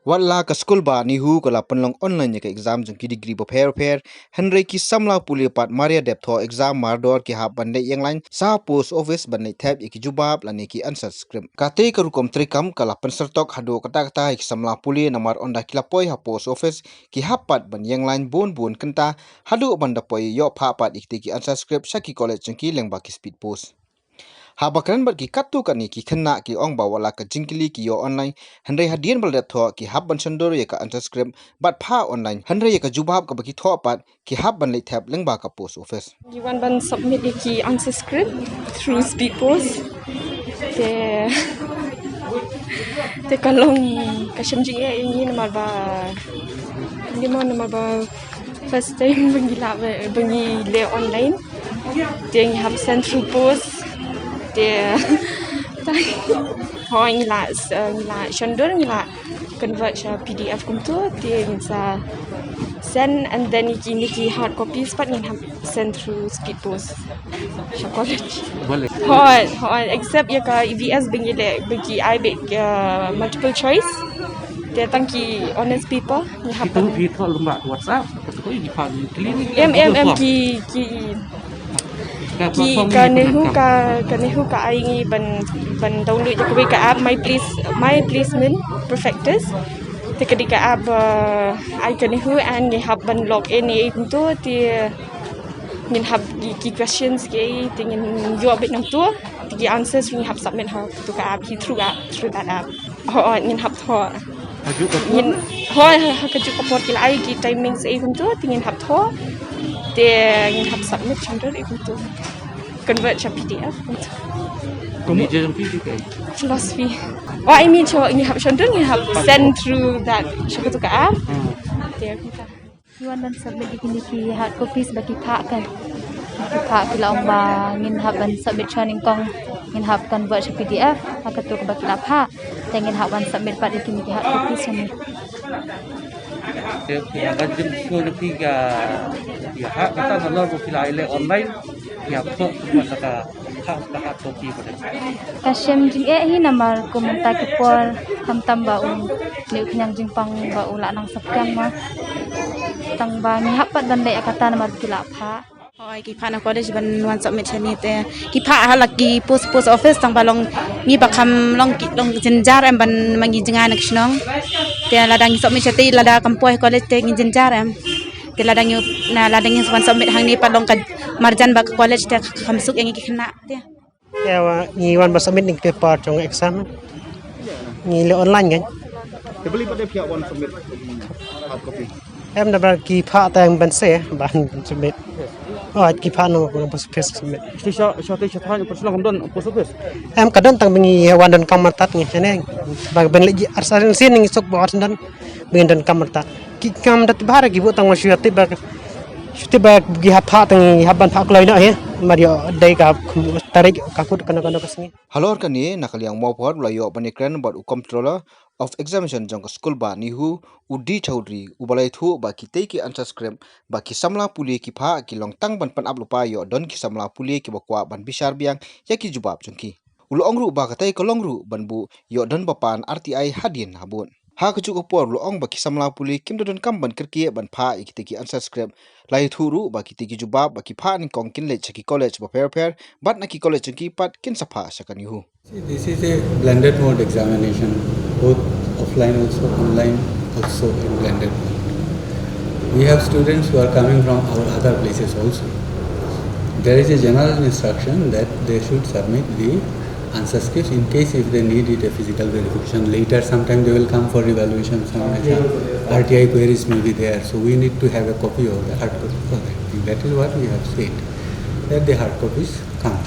Wala ka school ba ni hu kala penlong online ya ka exam jeng ki degree bo pair Henry ki samla puli pat Maria Dep Thoh Eksam mardor ki Hap Leit Ïenglaiñ sa post office ban nei tab ki jubab lani ki answer script kate ka rukom trikam kala pensertok hado kata ki samla puli namar onda kilapoi ha post office ki hapat ban Ïenglaiñ bon kenta hado ban dapoi yo pha pat ki answer script Shaki college jeng ki lengba ki speed post Habakran bat ki katu kan ki kena ki ong ba wala ka jingkili ki yo online Henry Hadien bal Dep Thoh ki hab ban sandor ya ka unsubscribe bat pha online Henry ya ka jubab ka baki Thoh pat ki hab ban leit tab lengba ka post office You want to submit the key answer script through speed post. Te kalong kasam jing ini nama ba first time bengi le online. Dia have sent through post. Dia Hoi ngila shandor ngila convert PDF kum tu dia ngisa send and then iki hard copies pat ngin send through speed post college hoi except ya ka EVS bagi I multiple choice dia tangki honest people ni happen itu lomba WhatsApp itu di pagi klinik ki kanehu ka aingi ban download je ka app my placement perfectors te kedika app I kanehu and ni hab ban log in ni tu ti ngin hab ki questions ke tingin jawab bit nang tu ti answers ni hab submit ha tu ka app through that app ngin hab Thoh ngin ka ju kapot ki lai ki timings e tu tingin hab Thoh dia ingin hab submit contoh itu convert ke PDF kamu jadi PDF philosophy I mean ingin hab contoh ingin hab send through that siapa tu ke app dia kita you want to submit ki hard copies bagi pak kan bagi pak kila ba ingin hab ban submit chaning kong ingin hab convert ke PDF maka tu ke bagi la pak ingin hab ban submit pat ki hard copies ni dia akan jemput ketiga ya hak kata kalau profil ile online ya Thoh semua kata hak kopi pada kasem jing hi namar komentar ke por ham tamba leu kenyang jing pang ba ula nang sapkam ma tang ba ni hapat dan dai kata namar kila pha Hoi ki phana college ban wan submit chani te ki pha halak ki post office tang balong ni bakam long jenjar em ban mangi jenga nak snong te ladang submit chati lada kampoi college te ngi jenjar em te ladang wan submit hang ni palong ka marjan bak college te khamsuk yang ki khna te ya ni wan submit ni paper trong exam ni le online kan te beli pada pihak wan submit hard copy em đã ki pha tang ban se ban submit ki pha no post office submit Saya persoalan don post office em kadon tang bengi wan don kamartat ni chane bag ben leji arsarin sin ni sok bawat dan bengi don kamartat ki kam dat bahar ki bu tang masyati bag Shuti bag gi hapha tang haban phak lai na he mario dai ka tarik ka kut kana kasni halor kani nakaliang mo por layo banikran bot controller of examination jong school ba ni hu udi chaudhry ubalai thu ba ki ki answer script ba ki samla puli ki pha ki long tang ban pan aplupa yo don ki samla puli ki bakwa ban bisar biang ya ki jubab jongki ulo ongru ba katai kolongru ban bu yo don bapan RTI Hadien habun ha ku ko por lo ong ba ki samla puli kim don kam ban kirki ban pha ki answer script lai thuru ba ki jubab ba ki pha ni kong kin le chaki college ba pair bat na ki college ki pat kin sapha sakani hu. This is a blended mode examination, both offline also, online also in blended mode. We have students who are coming from our other places also. There is a general instruction that they should submit the answer scripts in case if they need it a physical verification. Later sometime they will come for evaluation, some RTI queries may be there. So we need to have a copy of the hard copy for that. That is what we have said, that the hard copies come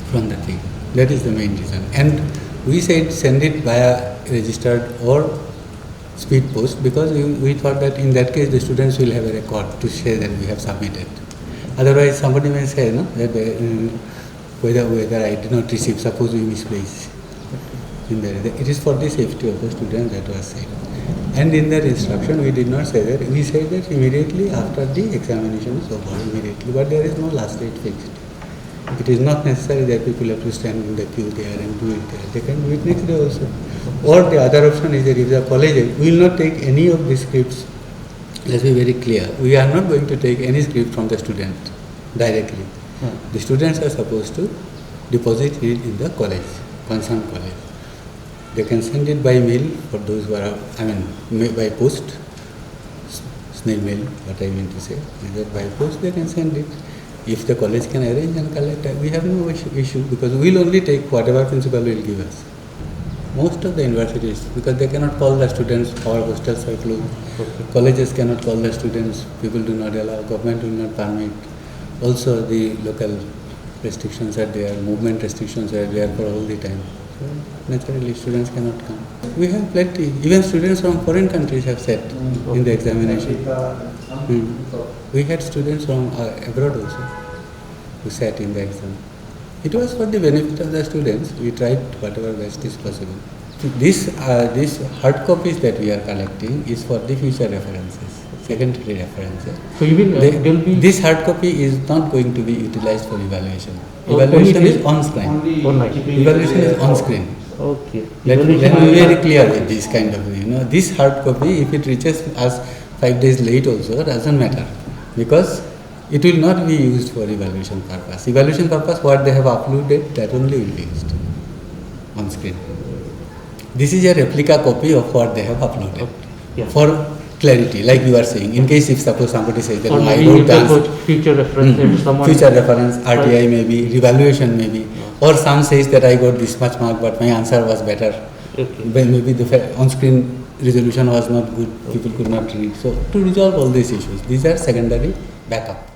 from the thing. That is the main reason. And we said send it via registered or speed post because we thought that in that case the students will have a record to say that we have submitted. Otherwise somebody may say no, that whether I did not receive, suppose we misplace. It is for the safety of the student that was said. And in that instruction we did not say that, we said that immediately after the examination is over, immediately, but there is no last date fixed. It is not necessary that people have to stand in the queue there and do it there. They can do it next day also. Or the other option is that if the college will not take any of the scripts, let's be very clear, we are not going to take any script from the student directly. The students are supposed to deposit it in the college, concerned college. They can send it by mail for those who are, by post, snail mail, what I mean to say, is that by post they can send it. If the college can arrange and collect, we have no issue because we will only take whatever principal will give us. Most of the universities, because they cannot call the students, our hostels are closed, colleges cannot call the students, people do not allow, government will not permit. Also the local restrictions are there, movement restrictions are there for all the time. So naturally students cannot come. We have plenty, even students from foreign countries have sat in the examination. We had students from abroad also who sat in the exam. It was for the benefit of the students. We tried whatever best is possible. This hard copies that we are collecting is for the future references, secondary references. So you mean this hard copy is not going to be utilized for evaluation. Evaluation is on screen. Evaluation is on screen. Okay. Let me be very clear with this kind of, this hard copy, if it reaches us 5 days late also, doesn't matter. Because it will not be used for evaluation purpose. Evaluation purpose, what they have uploaded, that only will be used on screen. This is a replica copy of what they have uploaded. For clarity, like you are saying, in case if suppose somebody says that I wrote the answer, future reference, future reference, RTI maybe, revaluation maybe, or some says that I got this much mark but my answer was better. Maybe the on-screen resolution was not good, people could not read. So to resolve all these issues, these are secondary backup.